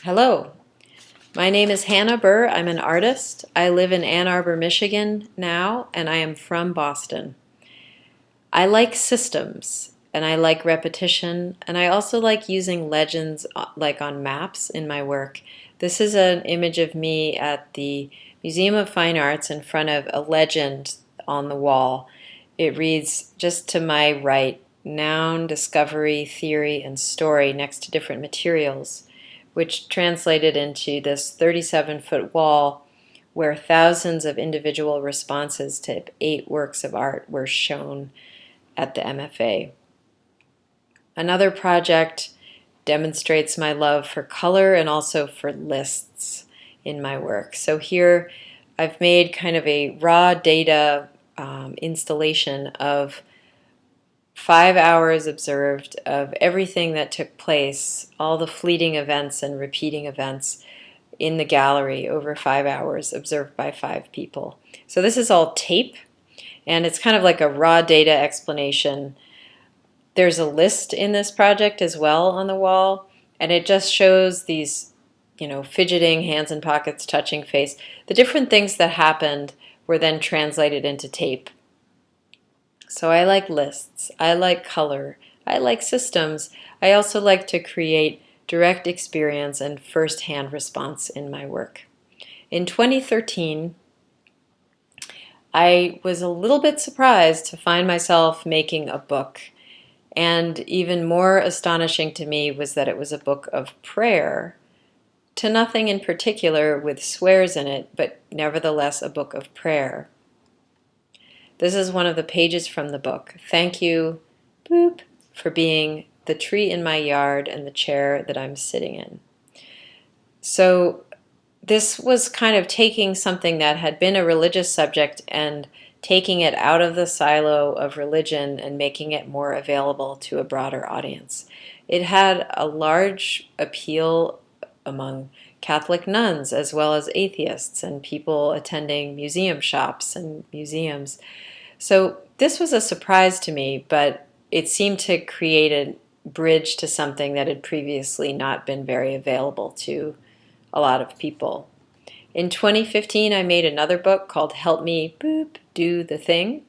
Hello, my name is Hannah Burr. I'm an artist. I live in Ann Arbor, Michigan now, and I am from Boston. I like systems, and I like repetition, and I also like using legends like on maps in my work. This is an image of me at the Museum of Fine Arts in front of a legend on the wall. It reads just to my right, noun, discovery, theory, and story next to different materials, which translated into this 37-foot wall where thousands of individual responses to 8 works of art were shown at the MFA. Another project demonstrates my love for color and also for lists in my work. So here I've made kind of a raw data installation of 5 hours observed of everything that took place, all the fleeting events and repeating events in the gallery over 5 hours observed by 5 people. So this is all tape, and it's kind of like a raw data explanation. There's a list in this project as well on the wall, and it just shows these, fidgeting, hands in pockets, touching face. The different things that happened were then translated into tape. So I like lists, I like color, I like systems. I also like to create direct experience and first-hand response in my work. In 2013, I was a little bit surprised to find myself making a book. And even more astonishing to me was that it was a book of prayer, to nothing in particular with swears in it, but nevertheless a book of prayer. This is one of the pages from the book. Thank you, boop, for being the tree in my yard and the chair that I'm sitting in. So this was kind of taking something that had been a religious subject and taking it out of the silo of religion and making it more available to a broader audience. It had a large appeal among Catholic nuns as well as atheists and people attending museum shops and museums. So this was a surprise to me, but it seemed to create a bridge to something that had previously not been very available to a lot of people. In 2015, I made another book called Help Me Boop Do the Thing,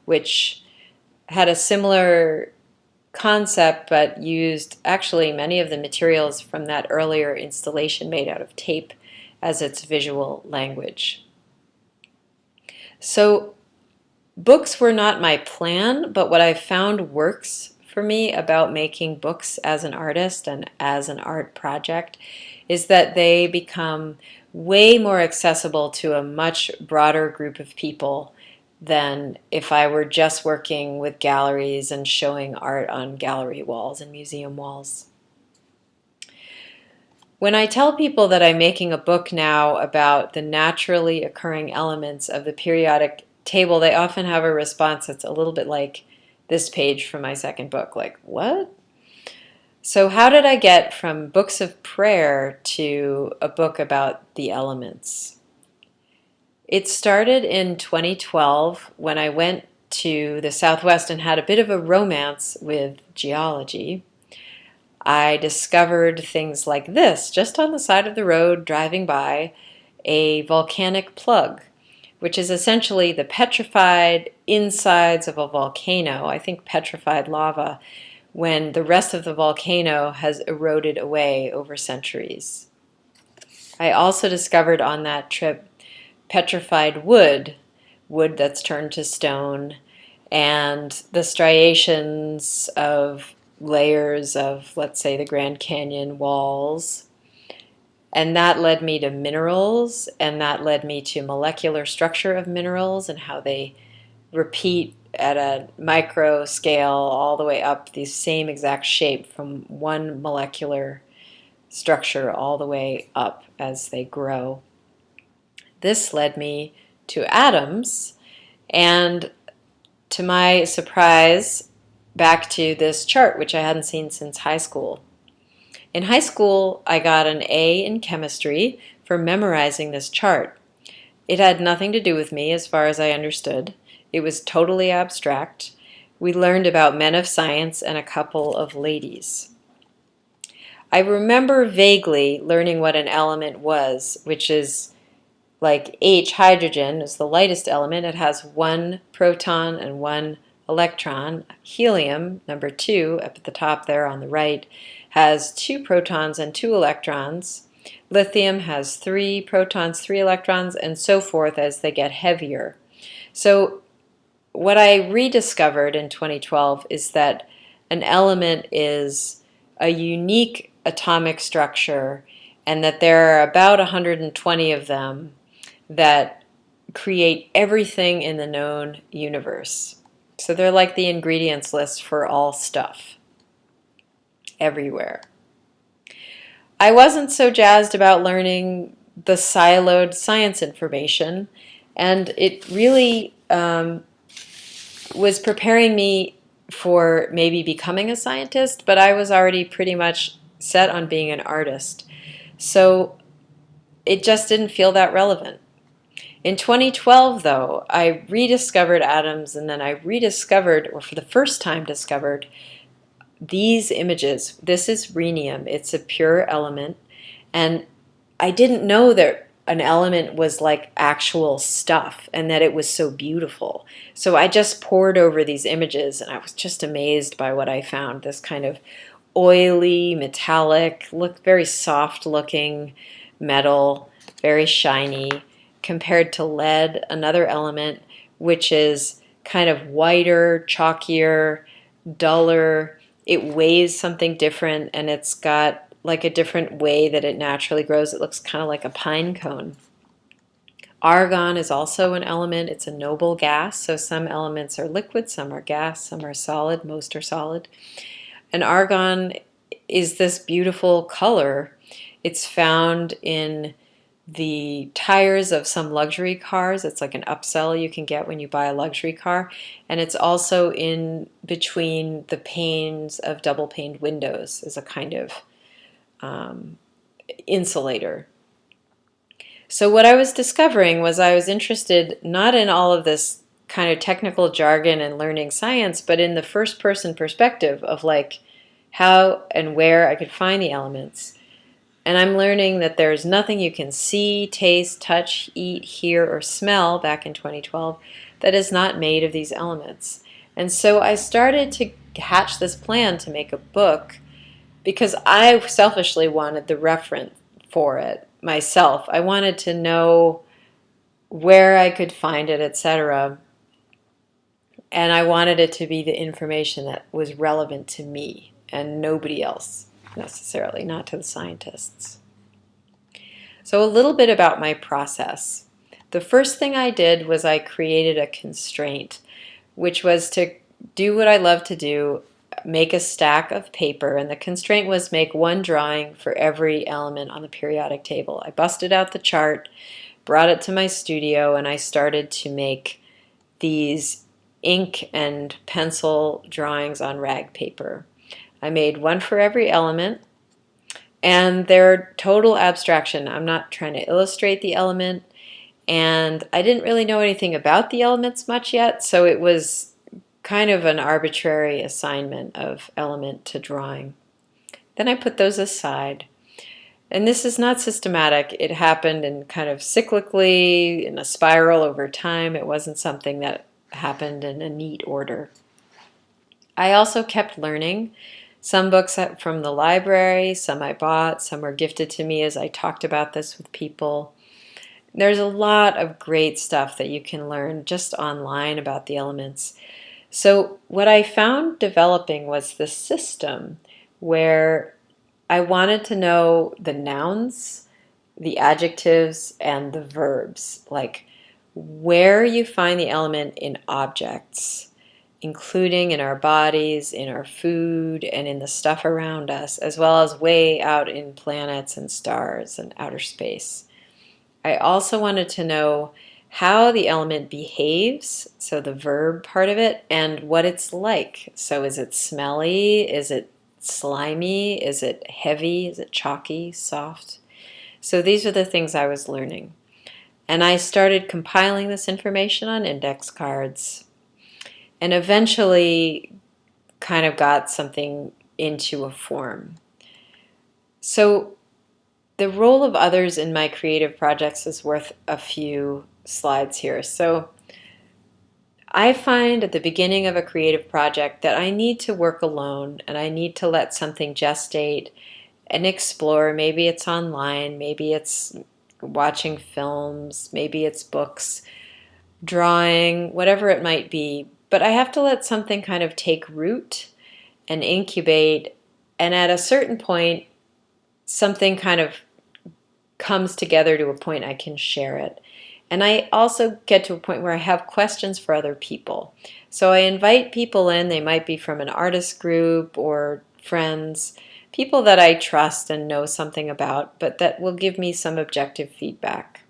which had a similar concept but used actually many of the materials from that earlier installation made out of tape as its visual language. So books were not my plan, but what I found works for me about making books as an artist and as an art project is that they become way more accessible to a much broader group of people than if I were just working with galleries and showing art on gallery walls and museum walls. When I tell people that I'm making a book now about the naturally occurring elements of the periodic table, they often have a response that's a little bit like this page from my second book, like, what? So how did I get from books of prayer to a book about the elements? It started in 2012 when I went to the Southwest and had a bit of a romance with geology. I discovered things like this just on the side of the road driving by, a volcanic plug, which is essentially the petrified insides of a volcano, I think petrified lava, when the rest of the volcano has eroded away over centuries. I also discovered on that trip petrified wood that's turned to stone, and the striations of layers of, let's say, the Grand Canyon walls. And that led me to minerals, and that led me to molecular structure of minerals and how they repeat at a micro scale all the way up the same exact shape from one molecular structure all the way up as they grow. This led me to atoms, and to my surprise, back to this chart, which I hadn't seen since high school. In high school, I got an A in chemistry for memorizing this chart. It had nothing to do with me as far as I understood. It was totally abstract. We learned about men of science and a couple of ladies. I remember vaguely learning what an element was, which is like H, hydrogen, is the lightest element. It has one proton and one electron. Helium, number 2, up at the top there on the right, has 2 protons and 2 electrons. Lithium has 3 protons, 3 electrons, and so forth as they get heavier. So what I rediscovered in 2012 is that an element is a unique atomic structure, and that there are about 120 of them that create everything in the known universe. So they're like the ingredients list for all stuff, everywhere. I wasn't so jazzed about learning the siloed science information, and it really was preparing me for maybe becoming a scientist, but I was already pretty much set on being an artist. So it just didn't feel that relevant. In 2012, though, I rediscovered atoms, and then I rediscovered, or for the first time discovered, these images. This is rhenium. It's a pure element, and I didn't know that an element was like actual stuff and that it was so beautiful. So I just pored over these images, and I was just amazed by what I found. This kind of oily, metallic, very soft looking metal, very shiny, compared to lead, another element, which is kind of whiter, chalkier, duller. It weighs something different, and it's got like a different way that it naturally grows. It looks kind of like a pine cone. Argon is also an element. It's a noble gas, so some elements are liquid, some are gas, some are solid, most are solid. And argon is this beautiful color. It's found in the tires of some luxury cars. It's like an upsell you can get when you buy a luxury car. And it's also in between the panes of double-paned windows as a kind of insulator. So what I was discovering was I was interested not in all of this kind of technical jargon and learning science, but in the first-person perspective of like how and where I could find the elements. And I'm learning that there's nothing you can see, taste, touch, eat, hear, or smell back in 2012 that is not made of these elements. And so I started to hatch this plan to make a book because I selfishly wanted the reference for it myself. I wanted to know where I could find it, etc. And I wanted it to be the information that was relevant to me and nobody else necessarily, not to the scientists. So a little bit about my process. The first thing I did was I created a constraint, which was to do what I love to do, make a stack of paper, and the constraint was make one drawing for every element on the periodic table. I busted out the chart, brought it to my studio, and I started to make these ink and pencil drawings on rag paper. I made one for every element, and they're total abstraction. I'm not trying to illustrate the element, and I didn't really know anything about the elements much yet, so it was kind of an arbitrary assignment of element to drawing. Then I put those aside. And this is not systematic. It happened in kind of cyclically, in a spiral over time. It wasn't something that happened in a neat order. I also kept learning. Some books from the library, some I bought, some were gifted to me as I talked about this with people. There's a lot of great stuff that you can learn just online about the elements. So what I found developing was this system where I wanted to know the nouns, the adjectives, and the verbs, like where you find the element in objects, including in our bodies, in our food, and in the stuff around us, as well as way out in planets and stars and outer space. I also wanted to know how the element behaves, so the verb part of it, and what it's like. So is it smelly? Is it slimy? Is it heavy? Is it chalky, soft? So these are the things I was learning. And I started compiling this information on index cards and eventually kind of got something into a form. So the role of others in my creative projects is worth a few slides here. So I find at the beginning of a creative project that I need to work alone and I need to let something gestate and explore. Maybe it's online, maybe it's watching films, maybe it's books, drawing, whatever it might be. But I have to let something kind of take root and incubate, and at a certain point, something kind of comes together to a point I can share it. And I also get to a point where I have questions for other people. So I invite people in, they might be from an artist group or friends, people that I trust and know something about, but that will give me some objective feedback.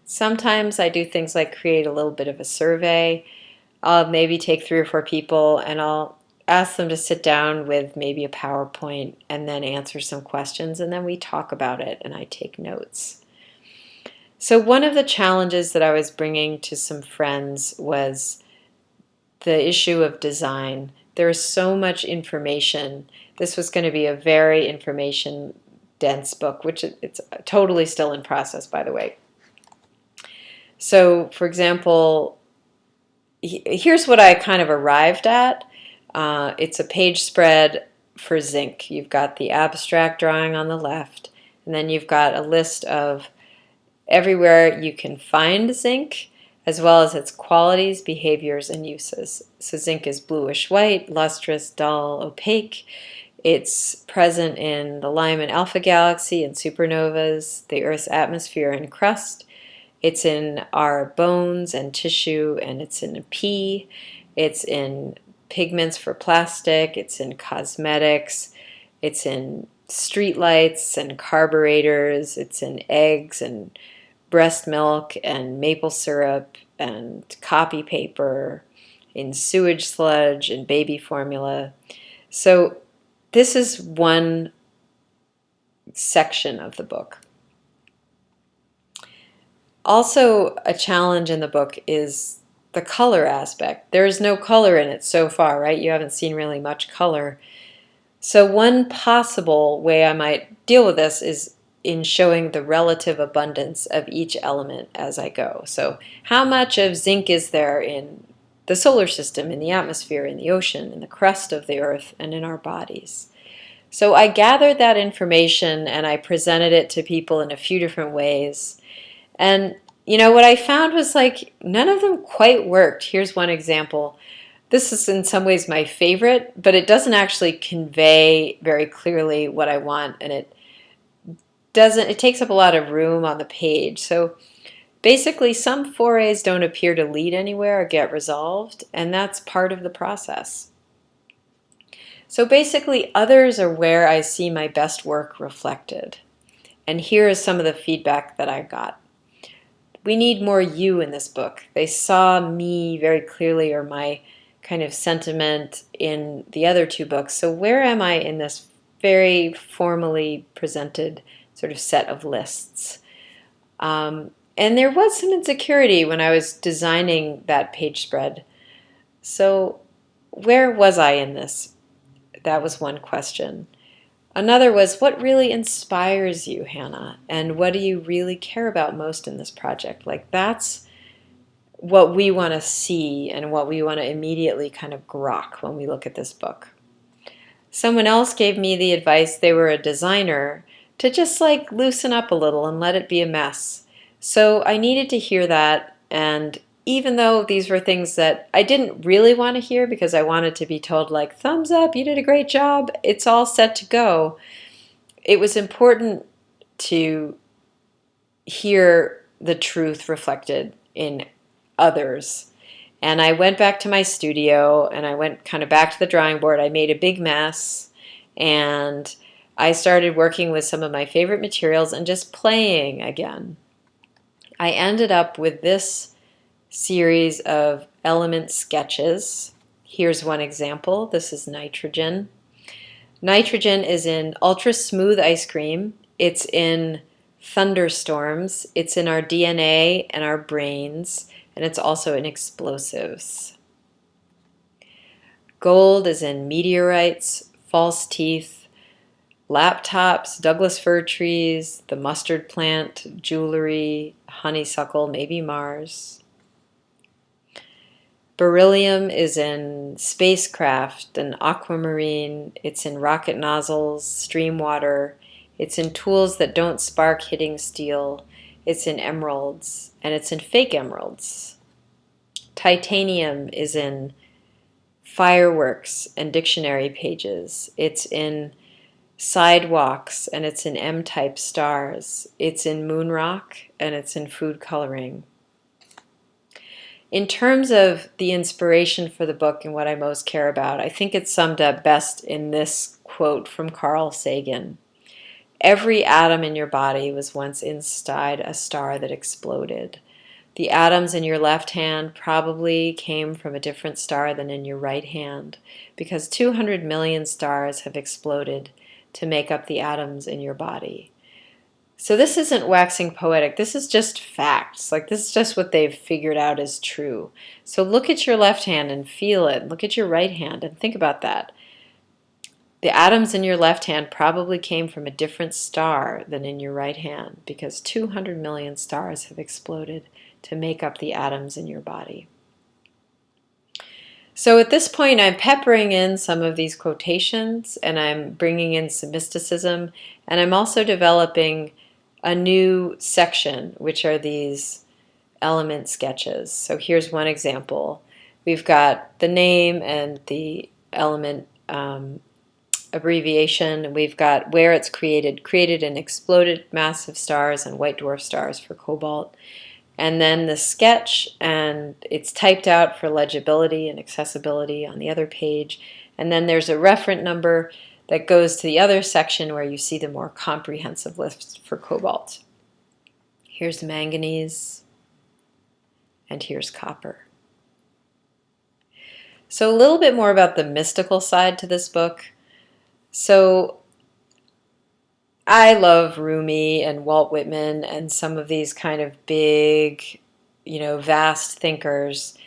Sometimes I do things like create a little bit of a survey. I'll maybe take 3 or 4 people and I'll ask them to sit down with maybe a PowerPoint and then answer some questions, and then we talk about it and I take notes. So one of the challenges that I was bringing to some friends was the issue of design. There is so much information. This was going to be a very information dense book, which it's totally still in process, by the way. So, for example, here's what I kind of arrived at. It's a page spread for zinc. You've got the abstract drawing on the left, and then you've got a list of everywhere you can find zinc, as well as its qualities, behaviors, and uses. So zinc is bluish-white, lustrous, dull, opaque. It's present in the Lyman alpha galaxy and supernovas, the Earth's atmosphere and crust. It's in our bones and tissue, and it's in pee. It's in pigments for plastic. It's in cosmetics. It's in streetlights and carburetors. It's in eggs and breast milk and maple syrup and copy paper, in sewage sludge and baby formula. So this is one section of the book. Also, a challenge in the book is the color aspect. There is no color in it so far, right? You haven't seen really much color. So one possible way I might deal with this is in showing the relative abundance of each element as I go. So how much of zinc is there in the solar system, in the atmosphere, in the ocean, in the crust of the earth, and in our bodies? So I gathered that information and I presented it to people in a few different ways. And what I found was like none of them quite worked. Here's one example. This is in some ways my favorite, but it doesn't actually convey very clearly what I want, and it takes up a lot of room on the page. So basically some forays don't appear to lead anywhere or get resolved, and that's part of the process. So basically others are where I see my best work reflected. And here is some of the feedback that I got. We need more you in this book. They saw me very clearly, or my kind of sentiment in the other 2 books. So where am I in this very formally presented sort of set of lists? And there was some insecurity when I was designing that page spread. So where was I in this? That was one question. Another was, what really inspires you, Hannah? And what do you really care about most in this project? Like, that's what we want to see and what we want to immediately kind of grok when we look at this book. Someone else gave me the advice, they were a designer, to just like loosen up a little and let it be a mess. So I needed to hear that, and even though these were things that I didn't really want to hear because I wanted to be told like, thumbs up, you did a great job, it's all set to go, it was important to hear the truth reflected in others. And I went back to my studio and I went kind of back to the drawing board. I made a big mess and I started working with some of my favorite materials and just playing again. I ended up with this series of element sketches. Here's one example. This is nitrogen. Nitrogen is in ultra smooth ice cream. It's in thunderstorms. It's in our DNA and our brains, and it's also in explosives. Gold is in meteorites, false teeth, laptops, Douglas fir trees, the mustard plant, jewelry, honeysuckle, maybe Mars. Beryllium is in spacecraft and aquamarine. It's in rocket nozzles, stream water. It's in tools that don't spark hitting steel. It's in emeralds, and it's in fake emeralds. Titanium is in fireworks and dictionary pages. It's in sidewalks, and it's in M-type stars. It's in moon rock, and it's in food coloring. In terms of the inspiration for the book and what I most care about, I think it's summed up best in this quote from Carl Sagan. Every atom in your body was once inside a star that exploded. The atoms in your left hand probably came from a different star than in your right hand, because 200 million stars have exploded to make up the atoms in your body. So this isn't waxing poetic. This is just facts. Like, this is just what they've figured out is true. So look at your left hand and feel it. Look at your right hand and think about that. The atoms in your left hand probably came from a different star than in your right hand, because 200 million stars have exploded to make up the atoms in your body. So at this point, I'm peppering in some of these quotations, and I'm bringing in some mysticism, and I'm also developing a new section, which are these element sketches. So here's one example. We've got the name and the element abbreviation. We've got where it's created in exploded massive stars and white dwarf stars for cobalt. And then the sketch, and it's typed out for legibility and accessibility on the other page. And then there's a reference number that goes to the other section where you see the more comprehensive list for cobalt. Here's manganese, and here's copper. So a little bit more about the mystical side to this book. So I love Rumi and Walt Whitman and some of these kind of big, vast thinkers.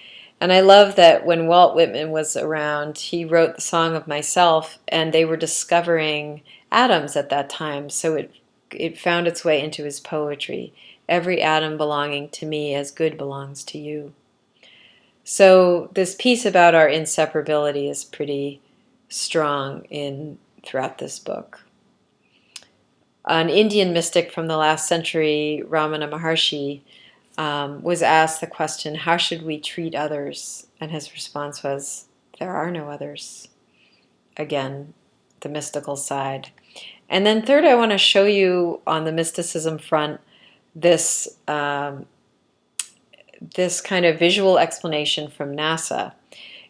And I love that when Walt Whitman was around, he wrote the Song of Myself, and they were discovering atoms at that time. So it found its way into his poetry. Every atom belonging to me as good belongs to you. So this piece about our inseparability is pretty strong throughout this book. An Indian mystic from the last century, Ramana Maharshi, was asked the question, how should we treat others? And his response was, there are no others. Again, the mystical side. And then third, I want to show you on the mysticism front this kind of visual explanation from NASA.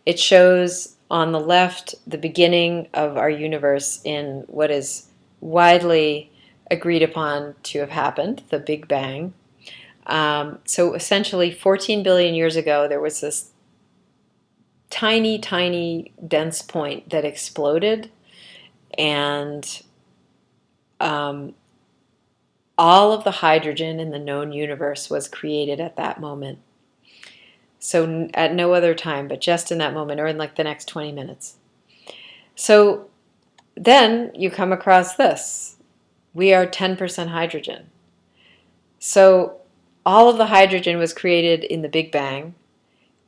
It shows on the left the beginning of our universe in what is widely agreed upon to have happened, the Big Bang. So essentially 14 billion years ago, there was this tiny, tiny dense point that exploded, and all of the hydrogen in the known universe was created at that moment. So at no other time, but just in that moment, or in like the next 20 minutes. So then you come across this. We are 10% hydrogen. So all of the hydrogen was created in the Big Bang,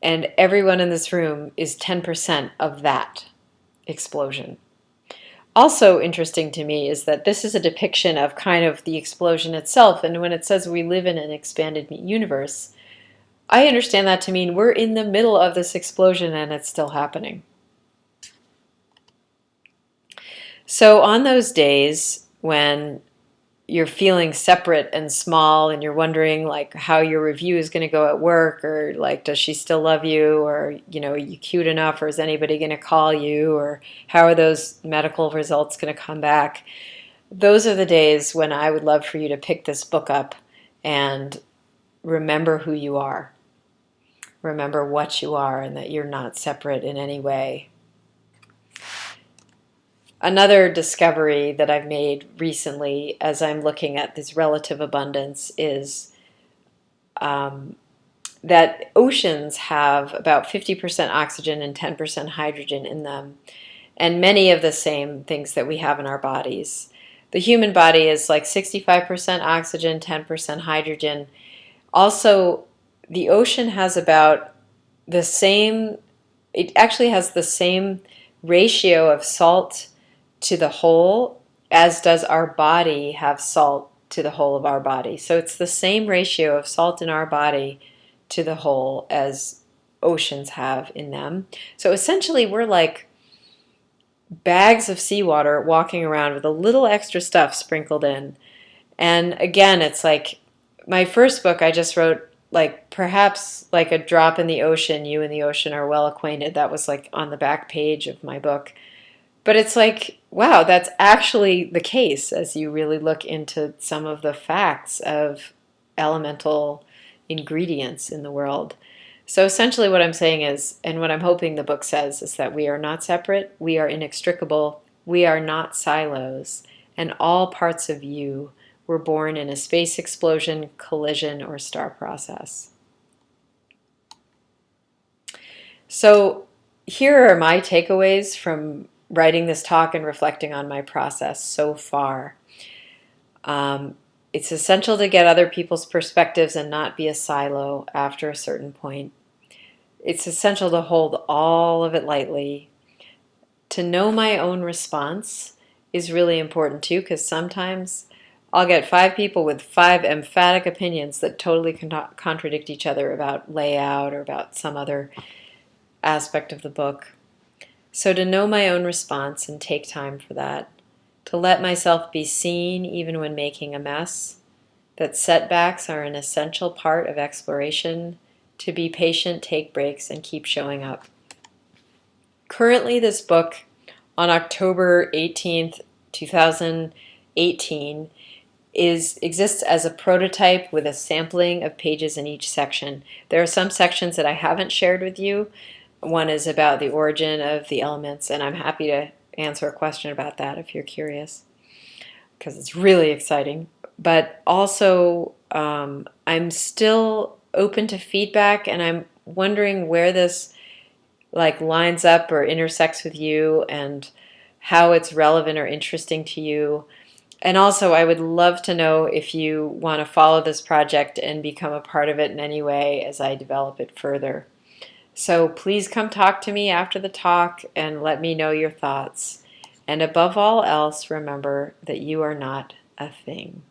and everyone in this room is 10% of that explosion. Also interesting to me is that this is a depiction of kind of the explosion itself, and when it says we live in an expanded universe, I understand that to mean we're in the middle of this explosion and it's still happening. So on those days when you're feeling separate and small and you're wondering like how your review is going to go at work, or like does she still love you, or are you cute enough, or is anybody going to call you, or how are those medical results going to come back, those are the days when I would love for you to pick this book up and remember who you are. Remember what you are, and that you're not separate in any way. Another discovery that I've made recently as I'm looking at this relative abundance is that oceans have about 50% oxygen and 10% hydrogen in them, and many of the same things that we have in our bodies. the human body is like 65% oxygen, 10% hydrogen. Also, the ocean has about the same, it actually has the same ratio of salt to the whole as does our body have salt to the whole of our body. So it's the same ratio of salt in our body to the whole as oceans have in them. So essentially, we're like bags of seawater walking around with a little extra stuff sprinkled in. And again, it's like my first book I just wrote, like perhaps like a drop in the ocean, you and the ocean are well acquainted. That was like on the back page of my book. But it's like, wow, that's actually the case as you really look into some of the facts of elemental ingredients in the world. So essentially, what I'm saying is, and what I'm hoping the book says, is that we are not separate, we are inextricable, we are not silos, and all parts of you were born in a space explosion, collision, or star process. So here are my takeaways from writing this talk and reflecting on my process so far. It's essential to get other people's perspectives and not be a silo after a certain point. It's essential to hold all of it lightly. To know my own response is really important too, because sometimes I'll get 5 people with 5 emphatic opinions that totally contradict each other about layout or about some other aspect of the book. So to know my own response and take time for that, to let myself be seen even when making a mess, that setbacks are an essential part of exploration, to be patient, take breaks, and keep showing up. Currently, this book, on October 18th, 2018, exists as a prototype with a sampling of pages in each section. There are some sections that I haven't shared with you. One is about the origin of the elements, and I'm happy to answer a question about that if you're curious, because it's really exciting. But also, I'm still open to feedback, and I'm wondering where this like lines up or intersects with you and how it's relevant or interesting to you. And also, I would love to know if you want to follow this project and become a part of it in any way as I develop it further. So please come talk to me after the talk and let me know your thoughts. And above all else, remember that you are not a thing.